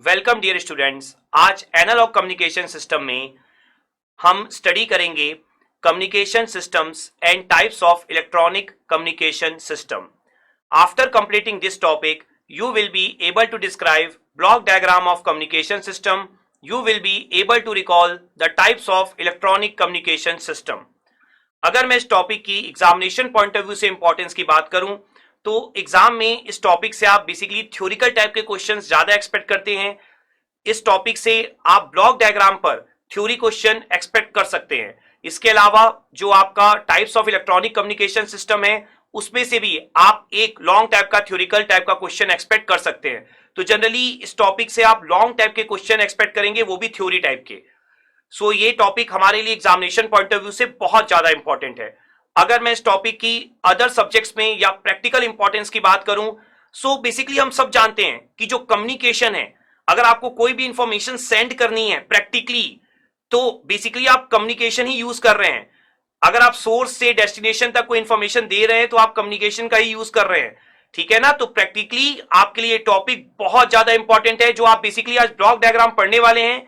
Welcome dear students. आज analog communication system में हम स्टडी करेंगे communication systems and types of electronic communication system. After completing this topic you will be able to describe block diagram of communication system. You will be able to recall the types of electronic communication system. अगर मैं इस topic की examination point of view से importance की बात करूं तो exam में इस टॉपिक से आप बेसिकली थ्योरिकल टाइप के क्वेश्चंस ज्यादा एक्सपेक्ट करते हैं। इस टॉपिक से आप ब्लॉक डायग्राम पर थ्योरी क्वेश्चन एक्सपेक्ट कर सकते हैं। इसके अलावा जो आपका types of electronic communication system है उसमें से भी आप एक लॉन्ग टाइप का थ्योरिकल टाइप का क्वेश्चन एक्सपेक्ट कर सकते हैं। तो जनरली इस टॉपिक से आप लॉन्ग टाइप के क्वेश्चन एक्सपेक्ट करेंगे, वो भी थ्योरी टाइप के। सो ये टॉपिक हमारे लिए एग्जामिनेशन पॉइंट ऑफ व्यू से बहुत ज्यादा इंपॉर्टेंट है। अगर मैं इस टॉपिक की अदर सब्जेक्ट्स में या प्रैक्टिकल इंपॉर्टेंस की बात करूं, सो बेसिकली हम सब जानते हैं कि जो कम्युनिकेशन है, अगर आपको कोई भी इंफॉर्मेशन सेंड करनी है प्रैक्टिकली, तो बेसिकली आप कम्युनिकेशन ही यूज कर रहे हैं। अगर आप सोर्स से डेस्टिनेशन तक कोई इंफॉर्मेशन दे रहे हैं तो आप कम्युनिकेशन का ही यूज कर रहे हैं, ठीक है ना। तो प्रैक्टिकली आपके लिए टॉपिक बहुत ज्यादा इंपॉर्टेंट है। जो आप बेसिकली आज ब्लॉक डायग्राम पढ़ने वाले हैं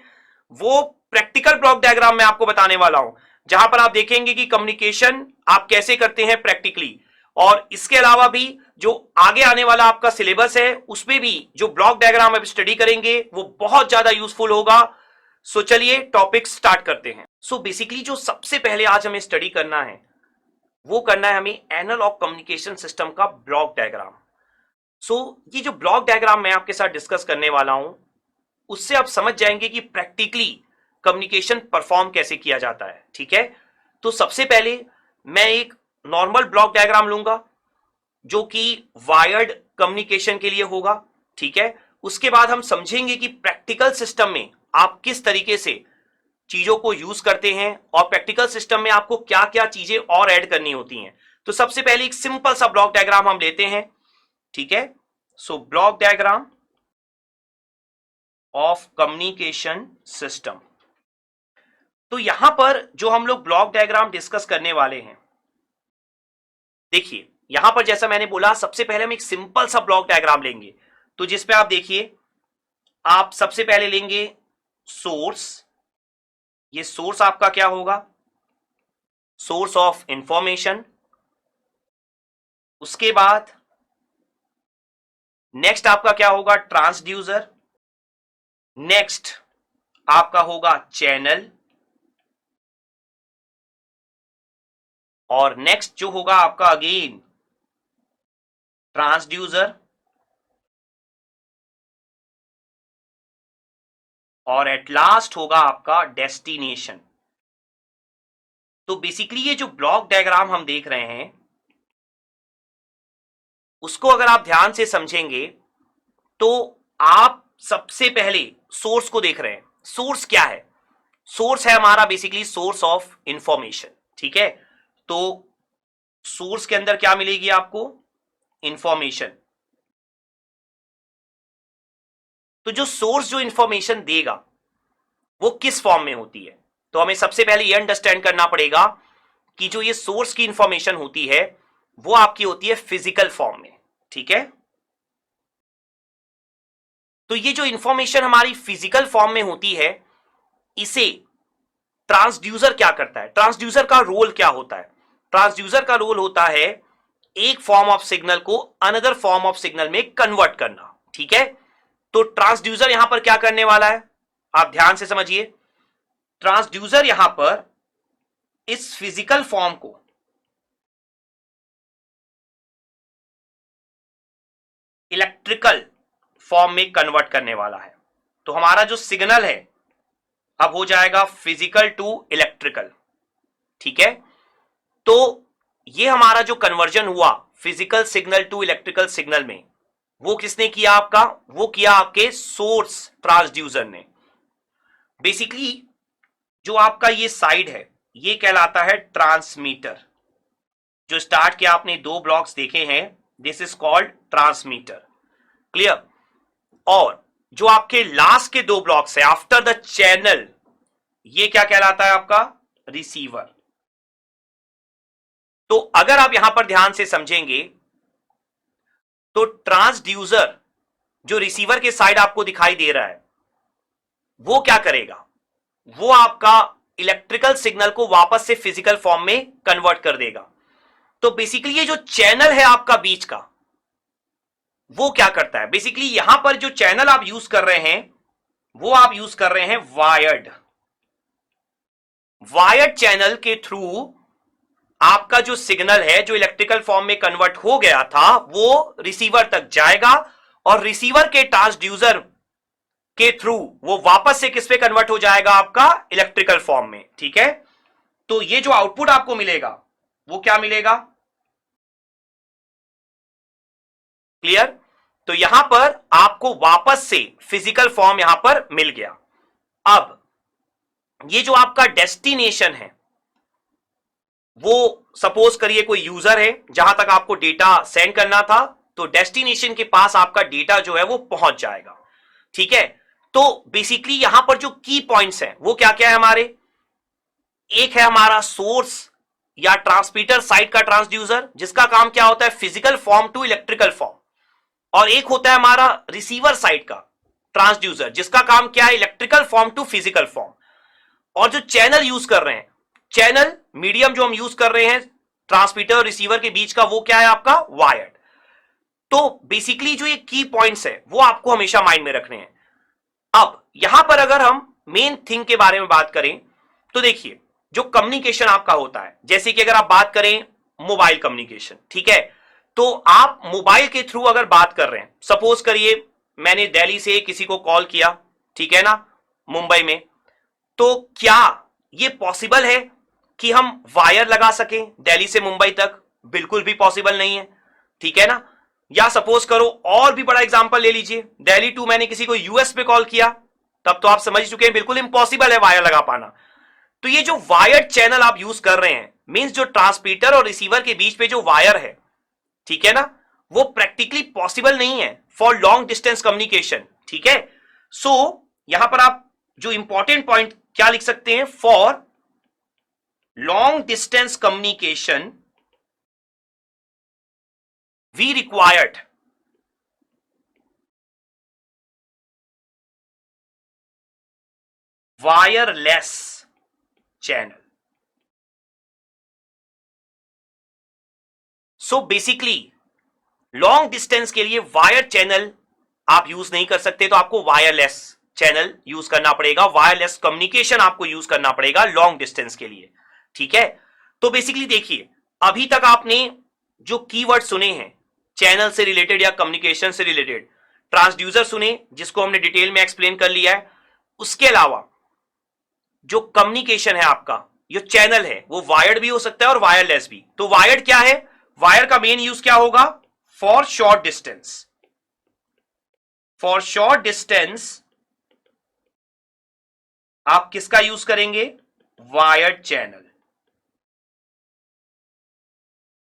वो प्रैक्टिकल ब्लॉक डायग्राम मैं आपको बताने वाला हूं, जहां पर आप देखेंगे कि कम्युनिकेशन आप कैसे करते हैं प्रैक्टिकली। और इसके अलावा भी जो आगे आने वाला आपका सिलेबस है उसमें भी जो ब्लॉक डायग्राम आप स्टडी करेंगे वो बहुत ज्यादा यूजफुल होगा। सो चलिए टॉपिक स्टार्ट करते हैं। सो बेसिकली जो सबसे पहले आज हमें स्टडी करना है वो करना है हमें एनालॉग कम्युनिकेशन सिस्टम का ब्लॉक डायग्राम। सो ये जो ब्लॉक डायग्राम मैं आपके साथ डिस्कस करने वाला हूं उससे आप समझ जाएंगे कि प्रैक्टिकली कम्युनिकेशन परफॉर्म कैसे किया जाता है, ठीक है। तो सबसे पहले मैं एक नॉर्मल ब्लॉक डायग्राम लूंगा जो कि वायर्ड कम्युनिकेशन के लिए होगा, ठीक है। उसके बाद हम समझेंगे कि प्रैक्टिकल सिस्टम में आप किस तरीके से चीजों को यूज करते हैं और प्रैक्टिकल सिस्टम में आपको क्या क्या चीजें और ऐड करनी होती हैं। तो सबसे पहले एक सिंपल सा ब्लॉक डायग्राम हम लेते हैं, ठीक है। So block diagram of communication system. तो यहां पर जो हम लोग ब्लॉक डायग्राम डिस्कस करने वाले हैं, देखिए यहां पर जैसा मैंने बोला सबसे पहले हम एक सिंपल सा ब्लॉक डायग्राम लेंगे। तो जिसपे आप देखिए, आप सबसे पहले लेंगे सोर्स। ये सोर्स आपका क्या होगा? Source of information. उसके बाद नेक्स्ट आपका क्या होगा? ट्रांसड्यूसर। नेक्स्ट आपका होगा चैनल। और नेक्स्ट जो होगा आपका अगेन ट्रांसड्यूसर। और एट लास्ट होगा आपका डेस्टिनेशन। तो बेसिकली ये जो ब्लॉक डायग्राम हम देख रहे हैं उसको अगर आप ध्यान से समझेंगे तो आप सबसे पहले सोर्स को देख रहे हैं। सोर्स क्या है? सोर्स है हमारा बेसिकली सोर्स ऑफ इंफॉर्मेशन, ठीक है। तो सोर्स के अंदर क्या मिलेगी आपको? इंफॉर्मेशन। तो जो सोर्स जो इंफॉर्मेशन देगा वो किस फॉर्म में होती है? तो हमें सबसे पहले ये अंडरस्टैंड करना पड़ेगा कि जो ये सोर्स की इंफॉर्मेशन होती है वो आपकी होती है फिजिकल फॉर्म में, ठीक है। तो ये जो इंफॉर्मेशन हमारी फिजिकल फॉर्म में होती है इसे ट्रांसड्यूसर क्या करता है? ट्रांसड्यूसर का रोल क्या होता है? ट्रांसड्यूसर का रोल होता है एक फॉर्म ऑफ सिग्नल को अनदर फॉर्म ऑफ सिग्नल में कन्वर्ट करना, ठीक है। तो ट्रांसड्यूसर यहां पर क्या करने वाला है? आप ध्यान से समझिए। ट्रांसड्यूसर यहां पर इस फिजिकल फॉर्म को इलेक्ट्रिकल फॉर्म में कन्वर्ट करने वाला है। तो हमारा जो सिग्नल है अब हो जाएगा फिजिकल टू इलेक्ट्रिकल, ठीक है। तो ये हमारा जो कन्वर्जन हुआ physical signal to electrical signal में, वो किसने किया आपका? वो किया आपके सोर्स ट्रांसड्यूसर ने। बेसिकली जो आपका ये साइड है ये कहलाता है ट्रांसमीटर। जो स्टार्ट के आपने दो ब्लॉक्स देखे हैं, this is called transmitter, clear. और जो आपके लास्ट के दो ब्लॉक्स है आफ्टर द चैनल, ये क्या कहलाता है आपका? रिसीवर। तो अगर आप यहां पर ध्यान से समझेंगे तो ट्रांसड्यूसर जो रिसीवर के साइड आपको दिखाई दे रहा है वो क्या करेगा, वो आपका इलेक्ट्रिकल सिग्नल को वापस से फिजिकल फॉर्म में कन्वर्ट कर देगा। तो बेसिकली ये जो चैनल है आपका बीच का, वो क्या करता है, बेसिकली यहां पर जो चैनल आप यूज कर रहे हैं वो आप यूज कर रहे हैं वायर्ड चैनल के थ्रू आपका जो सिग्नल है जो इलेक्ट्रिकल फॉर्म में कन्वर्ट हो गया था वो रिसीवर तक जाएगा और रिसीवर के ट्रांसड्यूसर के थ्रू वो वापस से किस पे कन्वर्ट हो जाएगा, आपका इलेक्ट्रिकल फॉर्म में। ठीक है, तो ये जो आउटपुट आपको मिलेगा वो क्या मिलेगा, क्लियर। तो यहां पर आपको वापस से फिजिकल फॉर्म यहां पर मिल गया। अब ये जो आपका डेस्टिनेशन है वो सपोज करिए कोई यूजर है, जहां तक आपको डेटा सेंड करना था, तो डेस्टिनेशन के पास आपका डेटा जो है वो पहुंच जाएगा। ठीक है, तो बेसिकली यहां पर जो की पॉइंट्स हैं वो क्या क्या है हमारे, एक है हमारा सोर्स या ट्रांसमीटर साइड का ट्रांसड्यूसर जिसका काम क्या होता है, physical form to electrical form, और एक होता है हमारा रिसीवर साइड का ट्रांसड्यूसर जिसका काम क्या है, electrical form to physical form. और जो चैनल यूज कर रहे हैं, चैनल मीडियम जो हम यूज कर रहे हैं ट्रांसमीटर और रिसीवर के बीच का, वो क्या है आपका वायर्ड। तो बेसिकली जो ये की पॉइंट्स है वो आपको हमेशा माइंड में रखने हैं। अब यहां पर अगर हम मेन थिंग के बारे में बात करें तो देखिए जो कम्युनिकेशन आपका होता है, जैसे कि अगर आप बात करें मोबाइल कम्युनिकेशन, ठीक है, तो आप मोबाइल के थ्रू अगर बात कर रहे हैं, सपोज करिए मैंने दिल्ली से किसी को कॉल किया, ठीक है ना, मुंबई में, तो क्या ये पॉसिबल है कि हम वायर लगा सकें दिल्ली से मुंबई तक? बिल्कुल भी पॉसिबल नहीं है, ठीक है ना। या सपोज करो और भी बड़ा एग्जांपल ले लीजिए, दिल्ली टू मैंने किसी को यूएस पे कॉल किया, तब तो आप समझ चुके हैं बिल्कुल इंपॉसिबल है वायर लगा पाना। तो ये जो वायर्ड चैनल आप यूज कर रहे हैं, मींस जो ट्रांसमीटर और रिसीवर के बीच पे जो वायर है, ठीक है ना, वो प्रैक्टिकली पॉसिबल नहीं है फॉर लॉन्ग डिस्टेंस कम्युनिकेशन। ठीक है, सो यहां पर आप जो इंपॉर्टेंट पॉइंट क्या लिख सकते हैं, for long distance communication we required wireless channel. So basically long distance के लिए वायर चैनल आप यूज नहीं कर सकते, तो आपको वायरलेस चैनल यूज करना पड़ेगा, वायरलेस कम्युनिकेशन आपको यूज करना पड़ेगा लॉन्ग डिस्टेंस के लिए। ठीक है, तो बेसिकली देखिए अभी तक आपने जो कीवर्ड सुने हैं चैनल से रिलेटेड या कम्युनिकेशन से रिलेटेड, ट्रांसड्यूसर सुने जिसको हमने डिटेल में एक्सप्लेन कर लिया है, उसके अलावा जो कम्युनिकेशन है आपका, जो चैनल है वो वायर्ड भी हो सकता है और वायरलेस भी। तो वायर्ड क्या है, वायर का मेन यूज क्या होगा, for short distance, for short distance आप किसका यूज करेंगे, वायर्ड चैनल।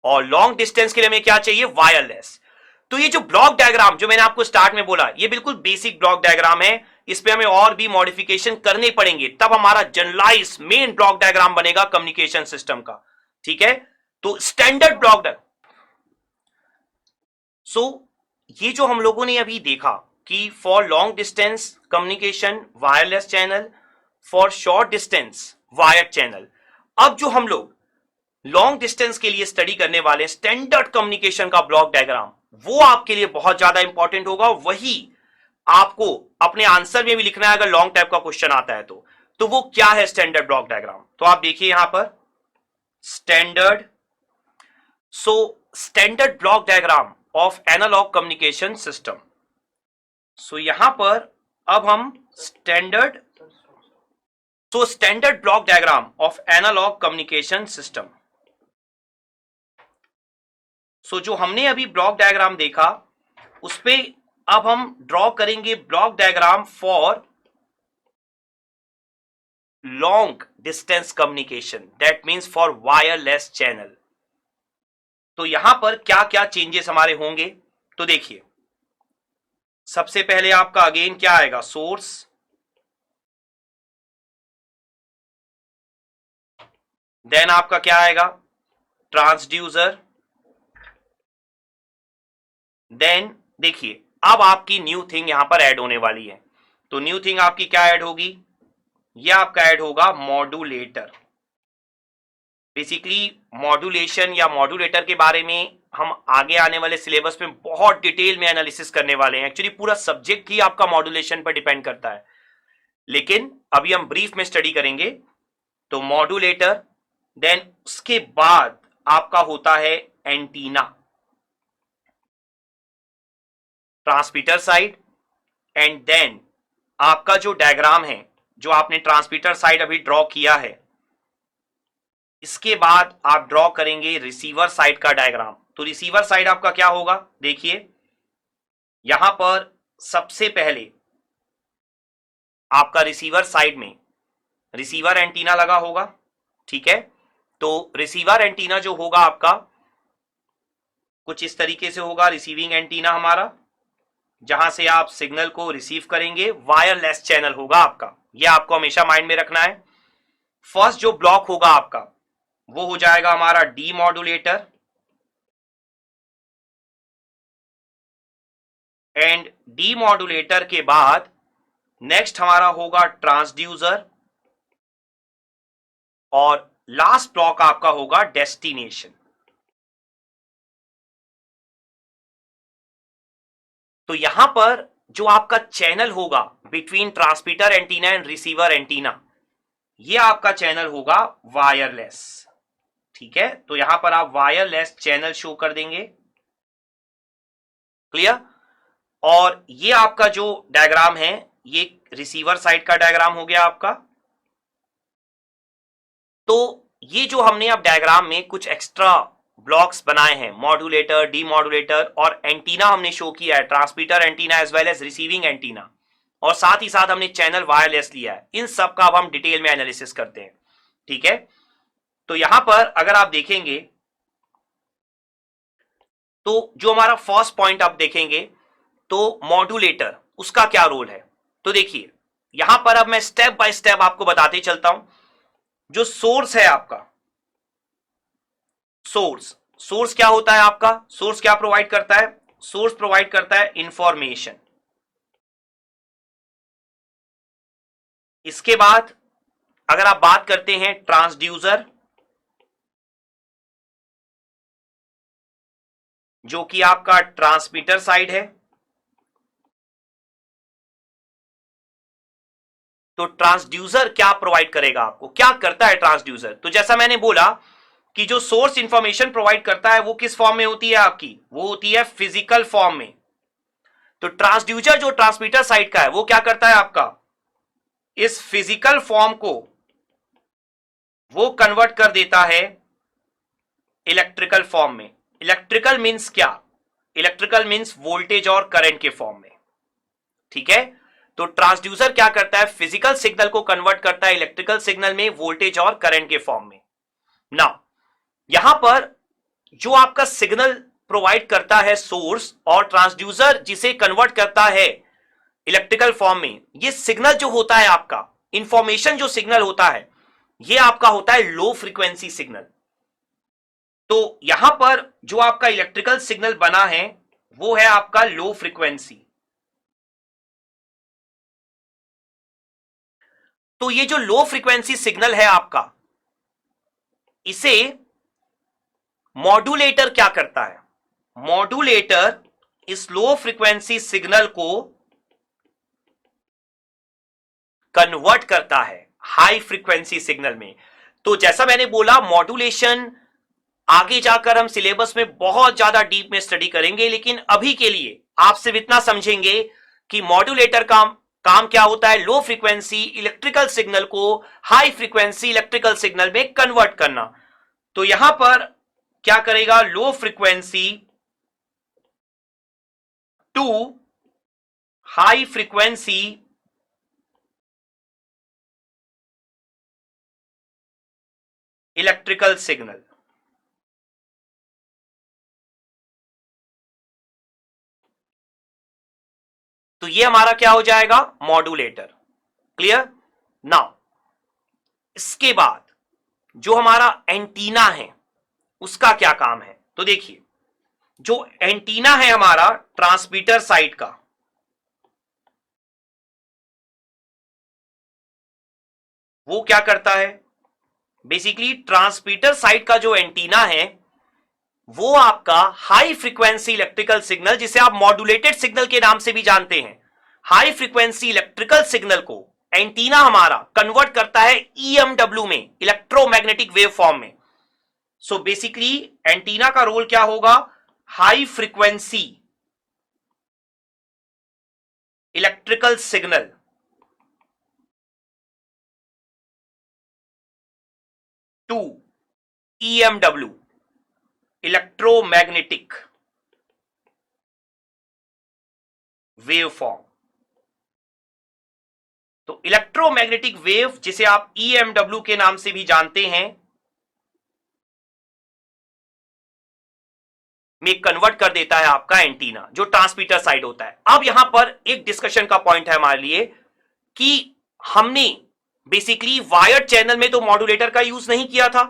और लॉन्ग डिस्टेंस के लिए हमें क्या चाहिए, वायरलेस। तो ये जो ब्लॉक डायग्राम जो मैंने आपको स्टार्ट में बोला, ये बिल्कुल बेसिक ब्लॉक डायग्राम है, इस पे हमें और भी मॉडिफिकेशन करने पड़ेंगे, तब हमारा जनरलाइज मेन ब्लॉक डायग्राम बनेगा कम्युनिकेशन सिस्टम का। ठीक है, तो स्टैंडर्ड ब्लॉक डायग्राम। सो ये जो हम लोगों ने अभी देखा कि for long distance communication wireless channel, for short distance wired channel, अब जो हम लोग लॉन्ग डिस्टेंस के लिए स्टडी करने वाले स्टैंडर्ड कम्युनिकेशन का ब्लॉक डायग्राम, वो आपके लिए बहुत ज्यादा इंपॉर्टेंट होगा। वही आपको अपने आंसर में भी लिखना है अगर लॉन्ग टाइप का क्वेश्चन आता है तो वो क्या है स्टैंडर्ड ब्लॉक डायग्राम। तो आप देखिए यहां पर standard, so standard block diagram of analog communication system. So यहां पर अब हम standard block diagram of analog communication system. So जो हमने अभी ब्लॉक डायग्राम देखा उस पे अब हम ड्रॉ करेंगे block diagram for long distance communication, that means for wireless channel. तो यहां पर क्या क्या चेंजेस हमारे होंगे, तो देखिए सबसे पहले आपका अगेन क्या आएगा, सोर्स, देन आपका क्या आएगा, ट्रांसड्यूसर, देन देखिए अब आपकी न्यू थिंग यहां पर ऐड होने वाली है, तो न्यू थिंग आपकी क्या ऐड होगी, ये आपका ऐड होगा मॉड्यूलेटर। बेसिकली मॉड्यूलेशन या मॉड्यूलेटर के बारे में हम आगे आने वाले सिलेबस में बहुत डिटेल में एनालिसिस करने वाले हैं। एक्चुअली पूरा सब्जेक्ट ही आपका मॉड्यूलेशन पर डिपेंड करता है, लेकिन अभी हम ब्रीफ में स्टडी करेंगे। तो मॉड्यूलेटर, देन उसके बाद आपका होता है antenna, transmitter side, and then आपका जो डायग्राम है जो आपने ट्रांसमीटर साइड अभी ड्रॉ किया है, इसके बाद आप ड्रॉ करेंगे रिसीवर साइड का डायग्राम। तो रिसीवर साइड आपका क्या होगा, देखिए यहां पर सबसे पहले आपका रिसीवर साइड में रिसीवर एंटीना लगा होगा, ठीक है। तो रिसीवर एंटीना जो होगा आपका कुछ इस तरीके से होगा, रिसीविंग एंटीना हमारा, जहां से आप सिग्नल को रिसीव करेंगे, वायरलेस चैनल होगा आपका, यह आपको हमेशा माइंड में रखना है। फर्स्ट जो ब्लॉक होगा आपका वो हो जाएगा हमारा डीमॉड्यूलेटर, एंड डीमॉड्यूलेटर के बाद नेक्स्ट हमारा होगा ट्रांसड्यूसर, और लास्ट ब्लॉक आपका होगा डेस्टिनेशन। तो यहां पर जो आपका चैनल होगा between transmitter antenna and receiver antenna, यह आपका चैनल होगा वायरलेस, ठीक है। तो यहां पर आप वायरलेस चैनल शो कर देंगे, क्लियर। और ये आपका जो डायग्राम है ये रिसीवर साइड का डायग्राम हो गया आपका। तो ये जो हमने अब डायग्राम में कुछ एक्स्ट्रा ब्लॉक्स बनाए हैं, मॉड्यूलेटर, डीमॉड्यूलेटर और एंटीना हमने शो किया है, transmitter antenna as well as receiving antenna, और साथ ही साथ हमने चैनल वायरलेस लिया है। इन सब का अब हम डिटेल में एनालिसिस करते हैं, ठीक है। तो यहां पर अगर आप देखेंगे तो जो हमारा फर्स्ट पॉइंट आप देखेंगे तो मॉड्यूलेटर, उसका क्या रोल है। तो देखिए यहां पर अब मैं स्टेप बाय स्टेप आपको बताते चलता हूं। जो सोर्स है आपका, सोर्स क्या होता है आपका, सोर्स क्या प्रोवाइड करता है, सोर्स प्रोवाइड करता है इंफॉर्मेशन। इसके बाद अगर आप बात करते हैं ट्रांसड्यूसर, जो कि आपका ट्रांसमीटर साइड है, तो ट्रांसड्यूसर क्या प्रोवाइड करेगा आपको, क्या करता है ट्रांसड्यूसर। तो जैसा मैंने बोला कि जो सोर्स इंफॉर्मेशन प्रोवाइड करता है वो किस फॉर्म में होती है आपकी, वो होती है फिजिकल फॉर्म में। तो ट्रांसड्यूसर जो ट्रांसमीटर साइड का है वो क्या करता है आपका, इस फिजिकल फॉर्म को वो कन्वर्ट कर देता है इलेक्ट्रिकल फॉर्म में। इलेक्ट्रिकल मींस क्या, इलेक्ट्रिकल मींस वोल्टेज और करंट के फॉर्म में, ठीक है। तो ट्रांसड्यूसर क्या करता है, फिजिकल सिग्नल को कन्वर्ट करता है इलेक्ट्रिकल सिग्नल में, वोल्टेज और करंट के फॉर्म में। नाउ यहां पर जो आपका सिग्नल प्रोवाइड करता है सोर्स, और ट्रांसड्यूसर जिसे कन्वर्ट करता है इलेक्ट्रिकल फॉर्म में, ये सिग्नल जो होता है आपका, इंफॉर्मेशन जो सिग्नल होता है, ये आपका होता है लो फ्रीक्वेंसी सिग्नल। तो यहां पर जो आपका इलेक्ट्रिकल सिग्नल बना है वो है आपका लो फ्रीक्वेंसी। तो ये जो लो फ्रीक्वेंसी सिग्नल है आपका, इसे मॉड्यूलेटर क्या करता है, मॉड्यूलेटर इस लो फ्रीक्वेंसी सिग्नल को कन्वर्ट करता है हाई फ्रीक्वेंसी सिग्नल में। तो जैसा मैंने बोला, मॉड्यूलेशन आगे जाकर हम सिलेबस में बहुत ज्यादा डीप में स्टडी करेंगे, लेकिन अभी के लिए आप सिर्फ इतना समझेंगे कि मॉड्यूलेटर का काम क्या होता है, लो फ्रीक्वेंसी इलेक्ट्रिकल सिग्नल को हाई फ्रीक्वेंसी इलेक्ट्रिकल सिग्नल में कन्वर्ट करना। तो यहां पर क्या करेगा, low frequency to high frequency electrical signal. तो ये हमारा क्या हो जाएगा, मॉड्यूलेटर, क्लियर। नाउ इसके बाद जो हमारा एंटीना है उसका क्या काम है। तो देखिए जो एंटीना है हमारा ट्रांसमीटर साइड का, वो क्या करता है, बेसिकली ट्रांसमीटर साइड का जो एंटीना है वो आपका हाई फ्रीक्वेंसी इलेक्ट्रिकल सिग्नल, जिसे आप मॉड्यूलेटेड सिग्नल के नाम से भी जानते हैं, हाई फ्रीक्वेंसी इलेक्ट्रिकल सिग्नल को एंटीना हमारा कन्वर्ट करता है ईएमडब्ल्यू में, इलेक्ट्रोमैग्नेटिक वेव फॉर्म में। सो बेसिकली एंटीना का रोल क्या होगा, high frequency electrical signal to EMW, electromagnetic wave form. तो इलेक्ट्रोमैग्नेटिक वेव, जिसे आप ईएमडब्ल्यू के नाम से भी जानते हैं, में कन्वर्ट कर देता है आपका एंटीना, जो ट्रांसमीटर साइड होता है। अब यहां पर एक डिस्कशन का पॉइंट है हमारे लिए कि हमने बेसिकली वायर्ड चैनल में तो मॉड्यूलेटर का यूज नहीं किया था,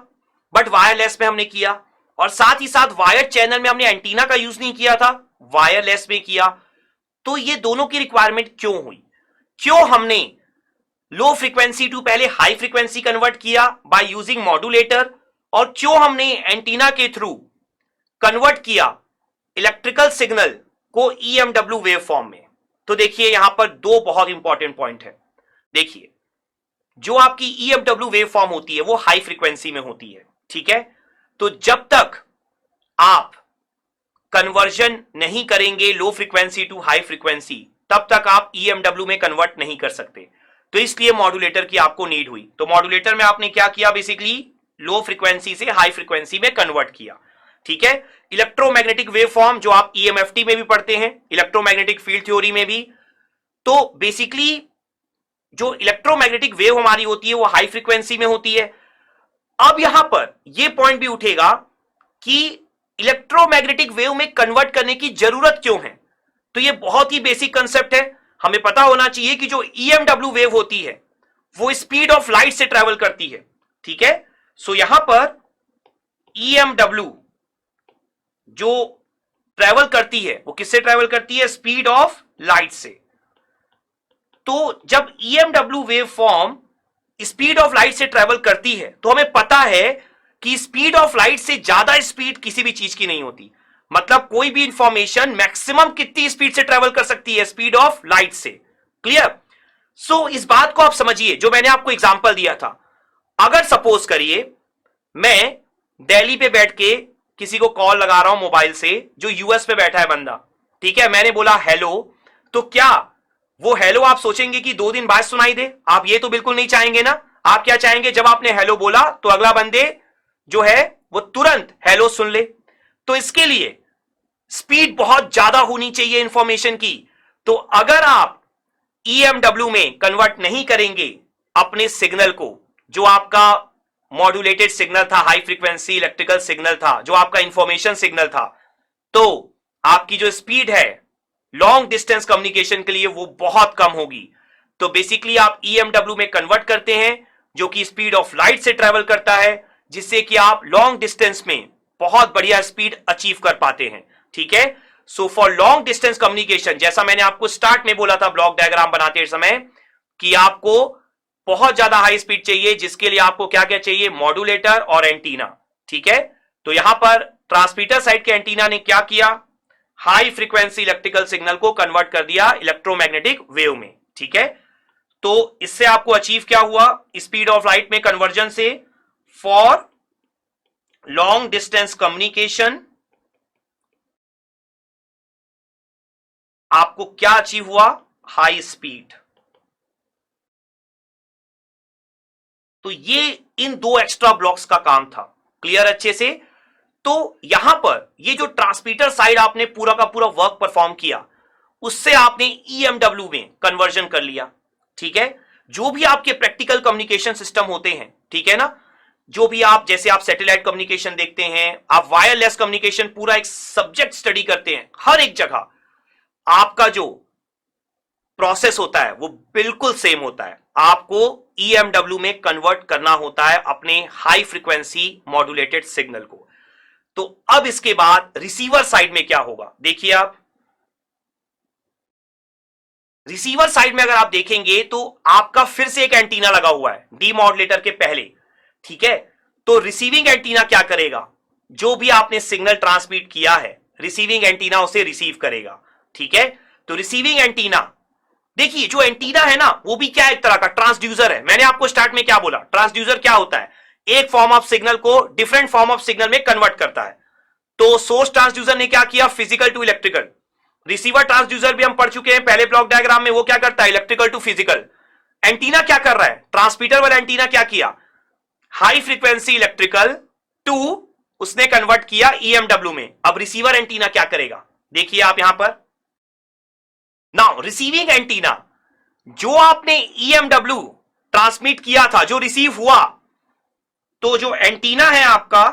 बट वायरलेस में हमने किया, और साथ ही साथ वायर्ड चैनल में हमने एंटीना का यूज नहीं किया था, वायरलेस में किया। तो ये दोनों की रिक्वायरमेंट क्यों हुई, क्यों हमने लो फ्रीक्वेंसी टू पहले हाई फ्रीक्वेंसी कन्वर्ट किया बाय यूजिंग मॉड्यूलेटर, और क्यों हमने एंटीना के थ्रू कन्वर्ट किया इलेक्ट्रिकल सिग्नल को ईएमडब्ल्यू वेव फॉर्म में। तो देखिए यहां पर दो बहुत इंपॉर्टेंट पॉइंट है। देखिए, जो आपकी ईएमडब्ल्यू वेव फॉर्म होती है वो हाई फ्रीक्वेंसी में होती है, ठीक है। तो जब तक आप कन्वर्जन नहीं करेंगे low frequency to high frequency, तब तक आप ईएमडब्ल्यू में कन्वर्ट नहीं कर सकते। तो इसलिए मॉड्यूलेटर की आपको नीड हुई। तो मॉड्यूलेटर में आपने क्या किया, बेसिकली लो फ्रीक्वेंसी से हाई फ्रीक्वेंसी में कन्वर्ट किया, ठीक है। इलेक्ट्रोमैग्नेटिक वेव फॉर्म जो आप ईएमएफटी में भी पढ़ते हैं, इलेक्ट्रोमैग्नेटिक फील्ड थ्योरी में भी, तो बेसिकली जो इलेक्ट्रोमैग्नेटिक वेव हमारी होती है वो हाई फ्रीक्वेंसी में होती है। अब यहां पर यह पॉइंट भी उठेगा कि इलेक्ट्रोमैग्नेटिक वेव में कन्वर्ट करने की जरूरत क्यों है। तो यह बहुत ही बेसिक कंसेप्ट है, हमें पता होना चाहिए कि जो ईएमडब्ल्यू वेव होती है वो स्पीड ऑफ लाइट से ट्रेवल करती है, ठीक है। सो यहां पर ईएमडब्ल्यू जो ट्रेवल करती है वो किससे ट्रेवल करती है, स्पीड ऑफ लाइट से। तो जब EMW wave form speed of light से ट्रेवल करती है तो हमें पता है कि स्पीड ऑफ लाइट से ज्यादा स्पीड किसी भी चीज की नहीं होती। मतलब कोई भी इंफॉर्मेशन मैक्सिमम कितनी स्पीड से ट्रेवल कर सकती है, स्पीड ऑफ लाइट से। क्लियर। सो इस बात को आप समझिए, जो मैंने आपको एग्जांपल दिया था, अगर सपोज करिए मैं दिल्ली पे बैठ के किसी को कॉल लगा रहा हूं मोबाइल से, जो यूएस पे बैठा है बंदा, ठीक है, मैंने बोला हेलो, तो क्या वो हेलो आप सोचेंगे कि 2 दिन बाद सुनाई दे? आप ये तो बिल्कुल नहीं चाहेंगे ना। आप क्या चाहेंगे, जब आपने हेलो बोला तो अगला बंदे जो है वो तुरंत हेलो सुन ले। तो इसके लिए स्पीड बहुत ज्यादा होनी चाहिए इंफॉर्मेशन की। तो अगर आप ईएमडब्ल्यू में कन्वर्ट नहीं करेंगे अपने सिग्नल को, जो आपका मॉड्यूलेटेड सिग्नल था, हाई फ्रीक्वेंसी इलेक्ट्रिकल सिग्नल था, जो आपका इंफॉर्मेशन सिग्नल था, तो आपकी जो स्पीड है लॉन्ग डिस्टेंस कम्युनिकेशन के लिए वो बहुत कम होगी। तो बेसिकली आप ईएमडब्ल्यू में कन्वर्ट करते हैं, जो कि स्पीड ऑफ लाइट से ट्रेवल करता है, जिससे कि आप लॉन्ग डिस्टेंस में बहुत बढ़िया स्पीड अचीव कर पाते हैं, ठीक है। So for long distance communication, जैसा मैंने आपको स्टार्ट में बोला था ब्लॉक डायग्राम बनाते समय, कि आपको बहुत ज्यादा हाई स्पीड चाहिए, जिसके लिए आपको क्या क्या चाहिए, मॉड्यूलेटर और एंटीना, ठीक है। तो यहां पर ट्रांसमीटर साइड के एंटीना ने क्या किया, हाई फ्रीक्वेंसी इलेक्ट्रिकल सिग्नल को कन्वर्ट कर दिया इलेक्ट्रोमैग्नेटिक वेव में, ठीक है। तो इससे आपको अचीव क्या हुआ, स्पीड ऑफ लाइट में कन्वर्जन से फॉर लॉन्ग डिस्टेंस कम्युनिकेशन आपको क्या अचीव हुआ, हाई स्पीड। तो ये इन 2 एक्स्ट्रा ब्लॉक्स का काम था। क्लियर अच्छे से। तो यहां पर ये जो ट्रांसमीटर साइड आपने पूरा का पूरा वर्क परफॉर्म किया, उससे आपने ईएमडब्ल्यू में कन्वर्जन कर लिया, ठीक है। जो भी आपके प्रैक्टिकल कम्युनिकेशन सिस्टम होते हैं, ठीक है ना, जो भी आप, जैसे आप सैटेलाइट कम्युनिकेशन देखते हैं, आप वायरलेस कम्युनिकेशन पूरा एक सब्जेक्ट स्टडी करते हैं, हर एक जगह आपका जो प्रोसेस होता है वो बिल्कुल सेम होता है। आपको ईएमडब्ल्यू में कन्वर्ट करना होता है अपने हाई फ्रीक्वेंसी मॉड्यूलेटेड सिग्नल को। तो अब इसके बाद रिसीवर साइड में क्या होगा, देखिए आप, रिसीवर साइड में अगर आप देखेंगे तो आपका फिर से एक एंटीना लगा हुआ है डीमॉड्यूलेटर के पहले, ठीक है। तो रिसीविंग एंटीना क्या करेगा, जो भी आपने सिग्नल ट्रांसमिट किया है रिसीविंग एंटीना उसे रिसीव करेगा, ठीक है। तो रिसीविंग एंटीना, देखिए जो एंटीना है ना वो भी क्या है, एक तरह का ट्रांसड्यूसर है। मैंने आपको स्टार्ट में क्या बोला, ट्रांसड्यूसर क्या होता है, एक फॉर्म ऑफ सिग्नल को डिफरेंट फॉर्म ऑफ सिग्नल में कन्वर्ट करता है। तो सोर्स ट्रांसड्यूसर ने क्या किया, physical to electrical. Receiver transducer भी हम पढ़ चुके हैं पहले ब्लॉक डायग्राम में, वो क्या करता है, इलेक्ट्रिकल टू फिजिकल। एंटीना क्या कर रहा है, ट्रांसमीटर वाला एंटीना क्या किया, हाई फ्रीक्वेंसी इलेक्ट्रिकल टू उसने कन्वर्ट किया ईएमडब्ल्यू में। अब रिसीवर एंटीना क्या करेगा, देखिए आप यहां पर, नाउ रिसीविंग एंटीना, जो आपने ईएमडब्ल्यू ट्रांसमिट किया था, जो रिसीव हुआ, तो जो एंटीना है आपका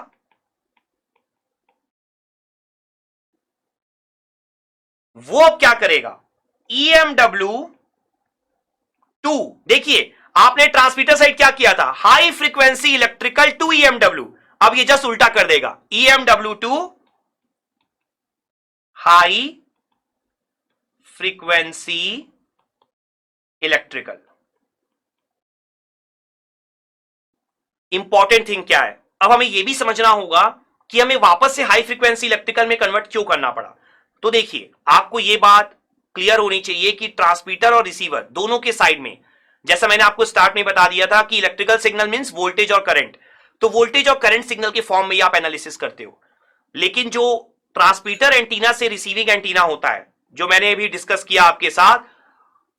वो अब क्या करेगा, ईएमडब्ल्यू टू, देखिए आपने ट्रांसमीटर साइड क्या किया था, high frequency electrical to EMW, अब ये जस्ट उल्टा कर देगा, EMW to high frequency electrical. Important thing क्या है, अब हमें यह भी समझना होगा कि हमें वापस से हाई फ्रीक्वेंसी इलेक्ट्रिकल में कन्वर्ट क्यों करना पड़ा। तो देखिए आपको यह बात क्लियर होनी चाहिए कि ट्रांसमीटर और रिसीवर दोनों के साइड में, जैसा मैंने आपको स्टार्ट में बता दिया था कि इलेक्ट्रिकल सिग्नल मींस वोल्टेज और करंट, तो वोल्टेज और करंट सिग्नल के फॉर्म में ही आप एनालिसिस करते हो। लेकिन जो ट्रांसमीटर एंटीना से रिसीविंग एंटीना होता है, जो मैंने अभी डिस्कस किया आपके साथ,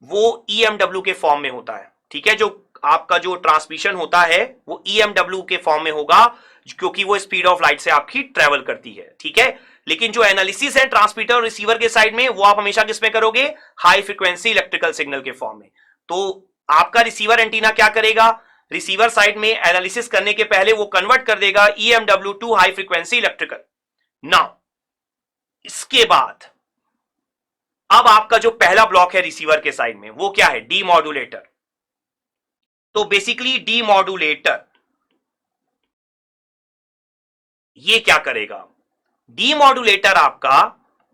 वो ईएमडब्ल्यू के फॉर्म में होता है, ठीक है। जो आपका जो ट्रांसमिशन होता है वो ईएमडब्ल्यू के फॉर्म में होगा, क्योंकि वो स्पीड ऑफ लाइट से आपकी ट्रेवल करती है, ठीक है। लेकिन जो एनालिसिस है ट्रांसमीटर और रिसीवर के साइड में, वो आप हमेशा किसमें करोगे, हाई फ्रीक्वेंसी इलेक्ट्रिकल सिग्नल के फॉर्म में। तो आपका रिसीवर एंटीना क्या करेगा, रिसीवर साइड में एनालिसिस करने के पहले वो कन्वर्ट कर देगा EMW to high frequency electrical. Now इसके बाद अब आपका जो पहला ब्लॉक है रिसीवर के साइड में, वो क्या है, डीमॉड्यूलेटर। तो बेसिकली डीमॉड्यूलेटर ये क्या करेगा, डीमॉड्यूलेटर आपका,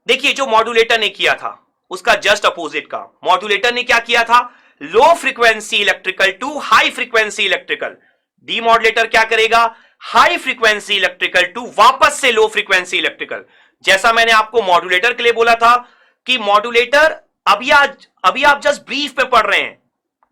देखिए जो मॉड्यूलेटर ने किया था उसका जस्ट अपोजिट का, मॉड्यूलेटर ने क्या किया था, low frequency electrical to high frequency electrical. Demodulator क्या करेगा, हाई फ्रीक्वेंसी इलेक्ट्रिकल टू वापस से लो फ्रीक्वेंसी इलेक्ट्रिकल। जैसा मैंने आपको मॉड्यूलेटर के लिए बोला था कि मॉड्यूलेटर अभी आप जस्ट ब्रीफ पे पढ़ रहे हैं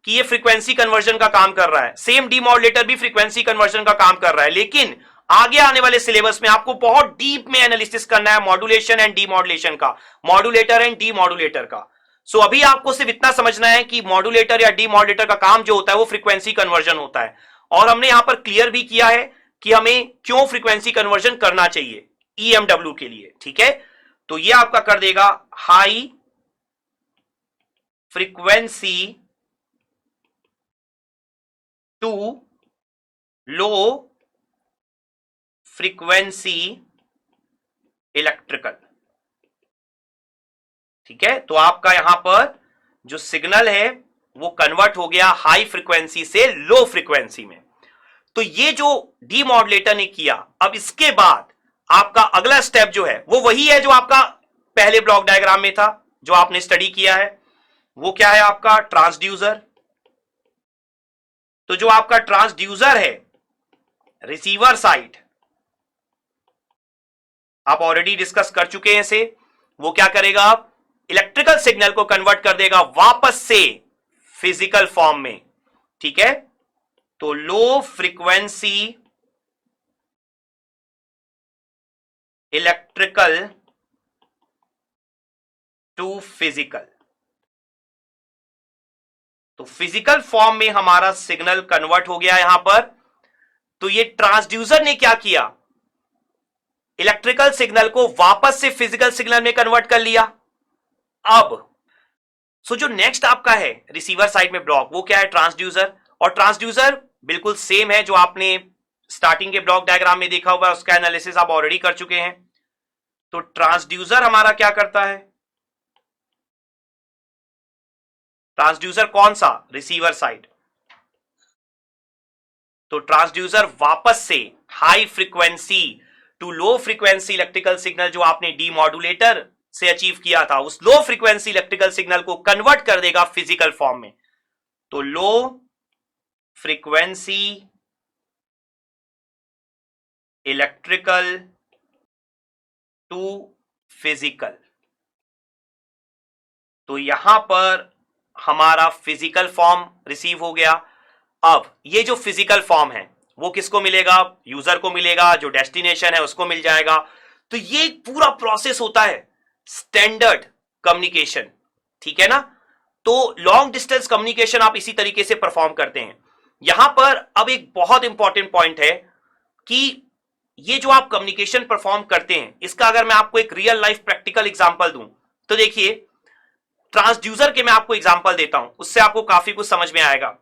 कि ये फ्रीक्वेंसी कन्वर्जन का काम कर रहा है, सेम डीमॉड्यूलेटर भी फ्रीक्वेंसी कन्वर्जन का काम कर रहा है, लेकिन आगे आने वाले सिलेबस में आपको बहुत डीप में एनालिसिस करना है मॉड्यूलेशन एंड डीमॉड्यूलेशन का, मॉड्यूलेटर एंड डीमॉड्यूलेटर का। सो अभी आपको सिर्फ इतना समझना है कि मॉड्यूलेटर या डीमॉड्यूलेटर का काम जो होता है वो फ्रीक्वेंसी कन्वर्जन होता है, और हमने यहां पर क्लियर भी किया है कि हमें क्यों फ्रीक्वेंसी कन्वर्जन करना चाहिए ईएमडब्ल्यू के लिए, ठीक है। तो ये आपका कर देगा high frequency to low frequency electrical, ठीक है। तो आपका यहां पर जो सिग्नल है वो कन्वर्ट हो गया हाई फ्रीक्वेंसी से लो फ्रीक्वेंसी में। तो ये जो डीमॉड्यूलेटर ने किया, अब इसके बाद आपका अगला स्टेप जो है वो वही है जो आपका पहले ब्लॉक डायग्राम में था, जो आपने स्टडी किया है, वो क्या है आपका ट्रांसड्यूसर। तो जो आपका ट्रांसड्यूसर है रिसीवर साइड, आप ऑलरेडी डिस्कस कर चुके हैं इसे, वो क्या करेगा, आप इलेक्ट्रिकल सिग्नल को कन्वर्ट कर देगा वापस से फिजिकल फॉर्म में, ठीक है। तो low frequency electrical to physical, तो फिजिकल फॉर्म में हमारा सिग्नल कन्वर्ट हो गया यहां पर। तो ये ट्रांसड्यूसर ने क्या किया, इलेक्ट्रिकल सिग्नल को वापस से फिजिकल सिग्नल में कन्वर्ट कर लिया। अब जो नेक्स्ट आपका है रिसीवर साइड में ब्लॉक, वो क्या है, ट्रांसड्यूसर। और ट्रांसड्यूसर बिल्कुल सेम है जो आपने स्टार्टिंग के ब्लॉक डायग्राम में देखा होगा, उसका एनालिसिस आप ऑलरेडी कर चुके हैं। तो ट्रांसड्यूसर हमारा क्या करता है, ट्रांसड्यूसर कौन सा, रिसीवर साइड। तो ट्रांसड्यूसर वापस से high frequency to low frequency electrical signal जो आपने डीमॉड्यूलेटर से अचीव किया था, उस लो फ्रीक्वेंसी इलेक्ट्रिकल सिग्नल को कन्वर्ट कर देगा फिजिकल फॉर्म में। तो low frequency electrical to physical. तो यहां पर हमारा फिजिकल फॉर्म रिसीव हो गया। अब ये जो फिजिकल फॉर्म है वो किसको मिलेगा? यूजर को मिलेगा, जो डेस्टिनेशन है उसको मिल जाएगा। तो ये पूरा प्रोसेस होता है स्टैंडर्ड कम्युनिकेशन, ठीक है ना। तो लॉन्ग डिस्टेंस कम्युनिकेशन आप इसी तरीके से परफॉर्म करते हैं। यहां पर अब एक बहुत इंपॉर्टेंट पॉइंट है कि ये जो आप कम्युनिकेशन परफॉर्म करते हैं, इसका अगर मैं आपको एक रियल लाइफ प्रैक्टिकल एग्जांपल दूं तो देखिए, ट्रांसड्यूसर के मैं आपको एग्जांपल देता हूं, उससे आपको काफी कुछ समझ में आएगा।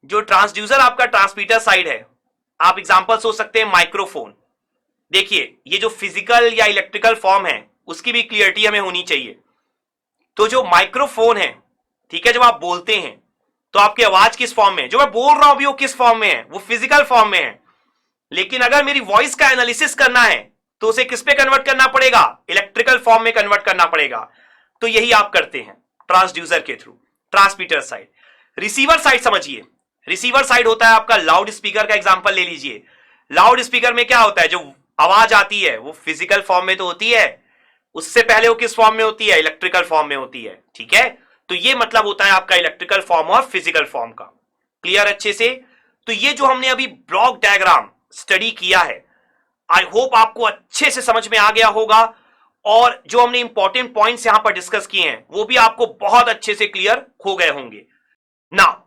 जो ट्रांसड्यूसर आपका ट्रांसमीटर साइड है, आप एग्जांपल सोच सकते हैं माइक्रोफोन। देखिए, ये जो फिजिकल या इलेक्ट्रिकल फॉर्म है उसकी भी क्लियरिटी हमें होनी चाहिए। तो जो माइक्रोफोन है, ठीक है, जब आप बोलते हैं तो आपकी आवाज किस फॉर्म में है? जो मैं बोल रहा हूं अभी वो किस फॉर्म में है? वो फिजिकल फॉर्म में है। लेकिन अगर मेरी वॉइस का एनालिसिस करना है तो उसे किस पे कन्वर्ट करना पड़ेगा? इलेक्ट्रिकल फॉर्म में कन्वर्ट करना पड़ेगा। तो यही आप करते हैं ट्रांसड्यूसर के through, transmitter side. Receiver side समझिए, रिसीवर साइड होता है आपका लाउड स्पीकर का एग्जांपल ले लीजिए। लाउड स्पीकर में क्या होता है? जो आवाज आती है वो फिजिकल फॉर्म में तो होती है, उससे पहले वो किस फॉर्म में होती है? इलेक्ट्रिकल फॉर्म में होती है, ठीक है। तो ये मतलब होता है आपका इलेक्ट्रिकल फॉर्म और फिजिकल फॉर्म का। क्लियर अच्छे से? तो ये जो हमने अभी ब्लॉक डायग्राम स्टडी किया है, आई होप आपको अच्छे से समझ में आ गया होगा, और जो हमने इंपॉर्टेंट पॉइंट्स यहां पर डिस्कस किए हैं वो भी आपको बहुत अच्छे से क्लियर हो गए होंगे। नाउ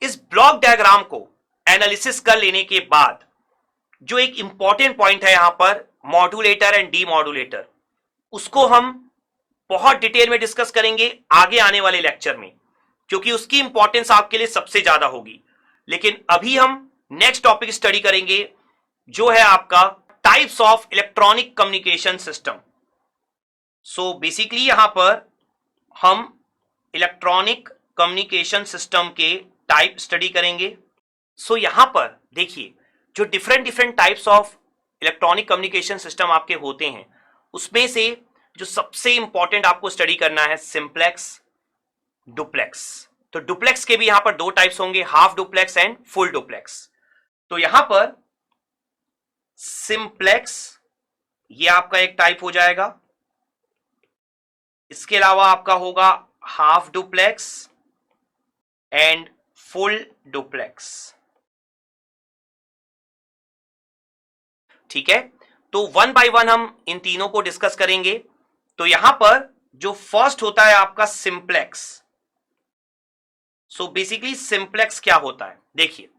इस ब्लॉक डायग्राम को एनालिसिस कर लेने के बाद जो एक इंपॉर्टेंट पॉइंट है यहां पर, मॉड्यूलेटर एंड डीमॉड्यूलेटर, उसको हम बहुत डिटेल में डिस्कस करेंगे आगे आने वाले लेक्चर में, क्योंकि उसकी इंपॉर्टेंस आपके लिए सबसे ज्यादा होगी। लेकिन अभी हम नेक्स्ट टॉपिक स्टडी करेंगे जो है आपका types of electronic communication system. So basically यहां पर हम इलेक्ट्रॉनिक कम्युनिकेशन सिस्टम के टाइप स्टडी करेंगे। सो यहां पर देखिए, जो different types of electronic communication system आपके होते हैं, उसमें से जो सबसे इंपॉर्टेंट आपको स्टडी करना है सिंप्लेक्स, डुप्लेक्स। तो डुप्लेक्स के भी यहां पर दो टाइप्स होंगे, half duplex and full duplex. तो यहां पर सिंप्लेक्स ये आपका एक टाइप हो जाएगा। इसके अलावा आपका होगा half duplex and full duplex, ठीक है। तो वन बाय वन हम इन तीनों को डिस्कस करेंगे। तो यहां पर जो फर्स्ट होता है आपका सिंप्लेक्स। सो बेसिकली सिंप्लेक्स क्या होता है? देखिए,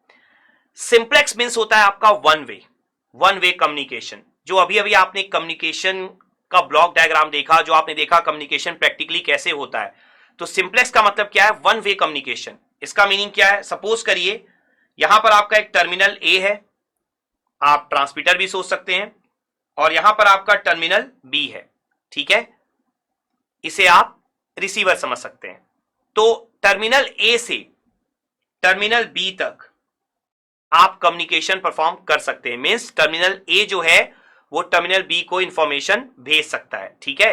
सिंप्लेक्स मींस होता है आपका वन वे कम्युनिकेशन। जो अभी अभी आपने कम्युनिकेशन का ब्लॉक डायग्राम देखा, जो आपने देखा कम्युनिकेशन प्रैक्टिकली कैसे होता है, तो सिंप्लेक्स का मतलब क्या है? One way communication. इसका मीनिंग क्या है? सपोज करिए यहां पर आपका एक टर्मिनल ए है, आप ट्रांसमीटर भी सोच सकते हैं, और यहां पर आपका टर्मिनल बी है, ठीक है। इसे आप रिसीवर समझ सकते हैं। तो टर्मिनल ए से टर्मिनल बी तक आप कम्युनिकेशन परफॉर्म कर सकते हैं। मींस टर्मिनल ए जो है वो टर्मिनल बी को इंफॉर्मेशन भेज सकता है, ठीक है।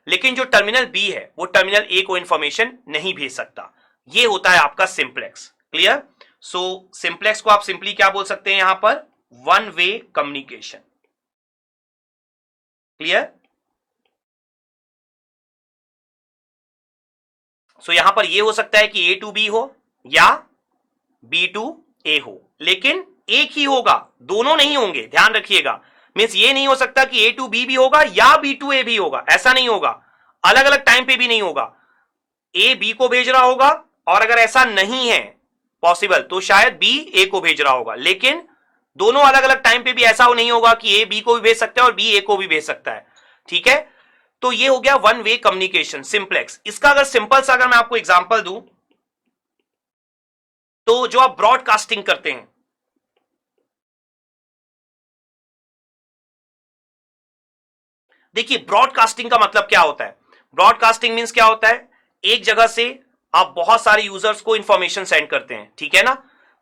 लेकिन जो टर्मिनल बी है वो टर्मिनल ए को इंफॉर्मेशन नहीं भेज सकता। ये होता है आपका सिंप्लेक्स। क्लियर? सो सिंप्लेक्स को आप सिंपली क्या बोल सकते हैं यहां पर? One way communication. क्लियर? सो यहां पर ये हो सकता है कि ए टू बी हो या बी टू ए हो, लेकिन एक ही होगा, दोनों नहीं होंगे, ध्यान रखिएगा। मींस ये नहीं हो सकता कि ए टू बी भी होगा या बी टू ए भी होगा, ऐसा नहीं होगा। अलग अलग टाइम पे भी नहीं होगा। ए बी को भेज रहा होगा, और अगर ऐसा नहीं है पॉसिबल तो शायद बी ए को भेज रहा होगा, लेकिन दोनों अलग अलग टाइम पे भी ऐसा नहीं होगा कि ए बी को भी भेज सकता है और बी ए को भी भेज सकता है, ठीक है। तो ये हो गया वन वे कम्युनिकेशन, सिंप्लेक्स। इसका अगर सिंपल सा अगर मैं आपको एग्जांपल दूं, तो जो आप ब्रॉडकास्टिंग करते हैं, देखिए ब्रॉडकास्टिंग का मतलब क्या होता है? ब्रॉडकास्टिंग मींस क्या होता है? एक जगह से आप बहुत सारे यूजर्स को इंफॉर्मेशन सेंड करते हैं, ठीक है ना।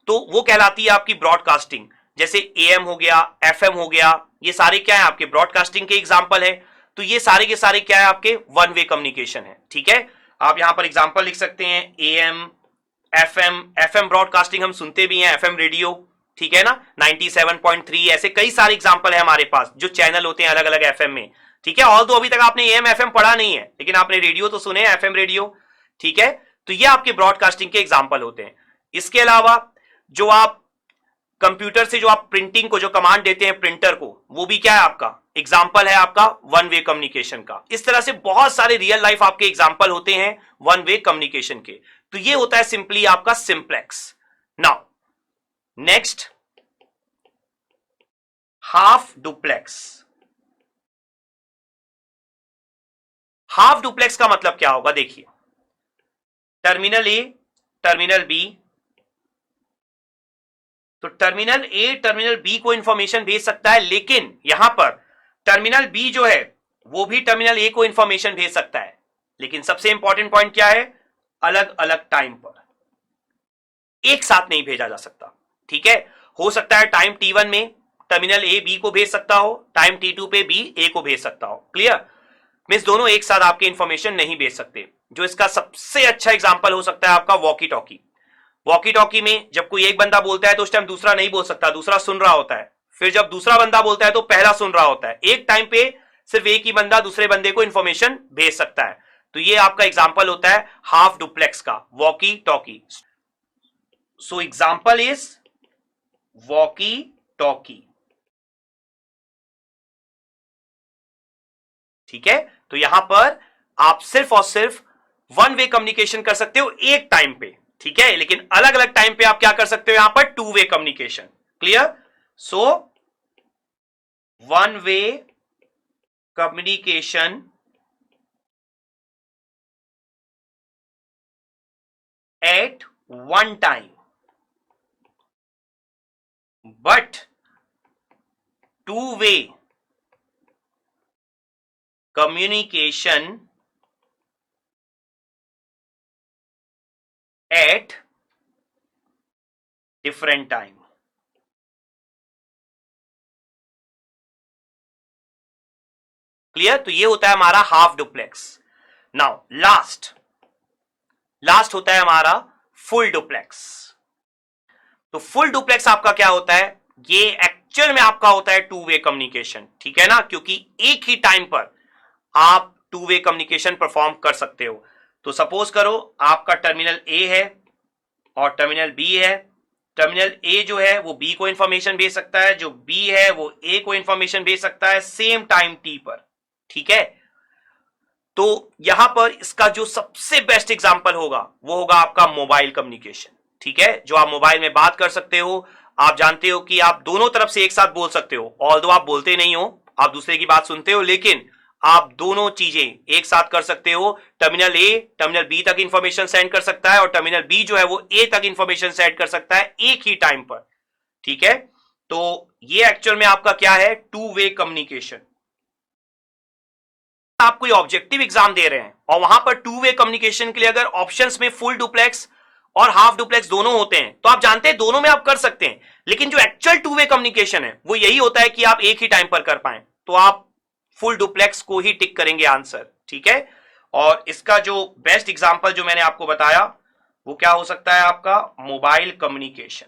तो वो कहलाती है आपकी ब्रॉडकास्टिंग। जैसे एएम हो गया, एफएम हो गया, ये सारे क्या है? आपके ब्रॉडकास्टिंग के एग्जांपल है। तो ये सारे के सारे क्या है, आपके वन वे कम्युनिकेशन है। ठीक है, आप यहां पर एग्जांपल लिख सकते हैं, एएम, एफएम ब्रॉडकास्टिंग हम सुनते भी हैं, एफएम रेडियो, ठीक है ना, 97.3, ऐसे कई सारे एग्जांपल है हमारे पास जो चैनल होते हैं अलग अलग एफएम में। ठीक है, ऑल दो अभी तक आपने एएम एफएम पढ़ा नहीं है, लेकिन आपने रेडियो तो सुने, एफएम रेडियो। ठीक है, तो ये आपके ब्रॉडकास्टिंग के एग्जांपल होते हैं। इसके अलावा जो आप कंप्यूटर से जो आप प्रिंटिंग को जो कमांड देते हैं प्रिंटर को, वो भी क्या है, आपका एग्जाम्पल है आपका वन वे कम्युनिकेशन का। इस तरह से बहुत सारे रियल लाइफ आपके एग्जाम्पल होते हैं वन वे कम्युनिकेशन के। तो ये होता है सिंपली आपका simplex. Now next, half duplex. Half duplex का मतलब क्या होगा, देखिए, टर्मिनल ए, टर्मिनल बी, तो टर्मिनल ए टर्मिनल बी को इंफॉर्मेशन भेज सकता है, लेकिन यहां पर टर्मिनल बी जो है वो भी टर्मिनल ए को इंफॉर्मेशन भेज सकता है, लेकिन सबसे इंपॉर्टेंट पॉइंट क्या है, अलग अलग टाइम पर, एक साथ नहीं भेजा जा सकता। ठीक है, हो सकता है टाइम T1 में टर्मिनल ए बी को भेज सकता हो, टाइम T2 पे बी ए को भेज सकता हो। क्लियर, मींस दोनों एक साथ आपके इंफॉर्मेशन नहीं भेज सकते। जो इसका सबसे अच्छा एग्जांपल हो सकता है आपका वॉकी टॉकी। वॉकी टॉकी में जब कोई एक बंदा बोलता है तो उस टाइम दूसरा नहीं बोल सकता, दूसरा सुन रहा होता है। फिर जब दूसरा बंदा बोलता है तो पहला सुन रहा होता है। एक टाइम पे सिर्फ एक ही बंदा दूसरे बंदे को इंफॉर्मेशन भेज सकता है। तो ये आपका एग्जांपल होता है हाफ डुप्लेक्स का, walkie talkie. So example is walkie talkie. ठीक है, तो यहां पर आप सिर्फ और सिर्फ वन वे कम्युनिकेशन कर सकते हो एक टाइम पे। ठीक है, लेकिन अलग अलग टाइम पे आप क्या कर सकते हो, यहां पर two way communication. Clear, so one way communication at one time, but two way communication at different time। Clear, तो ये होता है हमारा हाफ डुप्लेक्स। नाउ लास्ट होता है हमारा फुल डुप्लेक्स। तो फुल डुप्लेक्स आपका क्या होता है, ये एक्चुअल में आपका होता है टू वे कम्युनिकेशन। ठीक है ना, क्योंकि एक ही टाइम पर आप टू वे कम्युनिकेशन परफॉर्म कर सकते हो। तो सपोज करो आपका टर्मिनल ए है और टर्मिनल बी है। टर्मिनल ए जो है वो बी को इंफॉर्मेशन भेज सकता है, जो बी है वो ए को इंफॉर्मेशन भेज सकता है सेम टाइम टी पर। ठीक है, तो यहां पर इसका जो सबसे बेस्ट एग्जांपल होगा वो होगा आपका मोबाइल कम्युनिकेशन। ठीक है, जो आप मोबाइल में बात कर सकते हो। आप जानते हो कि आप दोनों तरफ से एक साथ बोल सकते हो, ऑल्दो आप बोलते नहीं हो, आप दूसरे की बात सुनते हो, लेकिन आप दोनों चीजें एक साथ कर सकते हो। टर्मिनल ए टर्मिनल बी तक इंफॉर्मेशन सेंड कर सकता है और टर्मिनल बी जो है वो ए तक इंफॉर्मेशन सेंड कर सकता है एक ही टाइम पर। ठीक है, तो ये एक्चुअल में आपका क्या है, टू वे कम्युनिकेशन। आप कोई ऑब्जेक्टिव एग्जाम दे रहे हैं और वहां पर टू वे कम्युनिकेशन के लिए अगर ऑप्शंस में फुल डुप्लेक्स और हाफ डुप्लेक्स दोनों होते हैं, तो आप जानते हैं दोनों में आप कर सकते हैं, लेकिन जो एक्चुअल टू वे कम्युनिकेशन है वो यही होता है कि आप एक ही टाइम पर कर पाए। तो आप फुल डुप्लेक्स को ही टिक करेंगे आंसर। ठीक है, और इसका जो बेस्ट एग्जांपल जो मैंने आपको बताया वो क्या हो सकता है, आपका मोबाइल कम्युनिकेशन।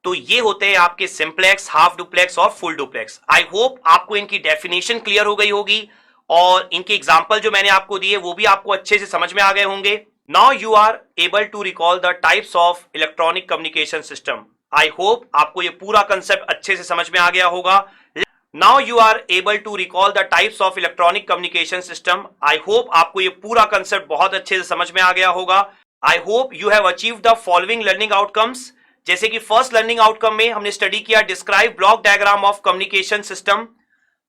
तो ये होते हैं आपके सिंप्लेक्स, हाफ डुप्लेक्स और फुल डुप्लेक्स। आई होप आपको इनकी डेफिनेशन क्लियर हो गई होगी और इनके एग्जांपल जो मैंने आपको दिए वो भी आपको अच्छे से समझ में आ गए होंगे। Now you are able to recall the types of electronic communication system. I hope आपको ये पूरा कंसेप्ट अच्छे से समझ में आ गया होगा। Now you are able to recall the types of electronic communication system. I hope आपको ये पूरा कंसेप्ट बहुत अच्छे से समझ में आ गया होगा। I hope you have achieved the following learning outcomes. जैसे कि फर्स्ट लर्निंग आउटकम में हमने स्टडी किया describe block diagram of communication system.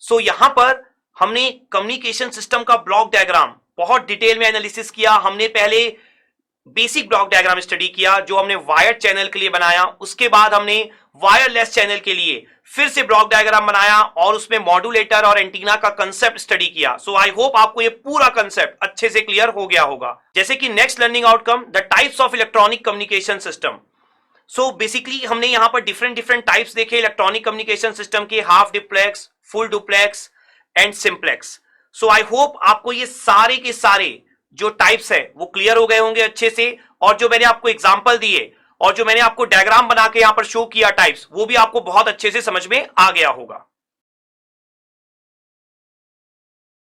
So यहां पर हमने कम्युनिकेशन सिस्टम का ब्लॉक डायग्राम बहुत डिटेल में एनालिसिस किया। हमने पहले बेसिक ब्लॉक डायग्राम स्टडी किया जो हमने वायर्ड चैनल के लिए बनाया, उसके बाद हमने वायरलेस चैनल के लिए फिर से ब्लॉक डायग्राम बनाया और उसमें मॉड्यूलेटर और एंटीना का कंसेप्ट स्टडी किया। सो आई होप आपको ये पूरा कंसेप्ट अच्छे से क्लियर हो गया होगा। जैसे कि next learning outcome the types of electronic communication system. So basically हमने यहां पर डिफरेंट टाइप्स देखे इलेक्ट्रॉनिक कम्युनिकेशन सिस्टम के, half duplex, full duplex and simplex. So I hope आपको ये सारे के सारे जो टाइप्स है वो क्लियर हो गए होंगे अच्छे से, और जो मैंने आपको एग्जांपल दिए और जो मैंने आपको डायग्राम बना के यहां पर शो किया टाइप्स, वो भी आपको बहुत अच्छे से समझ में आ गया होगा।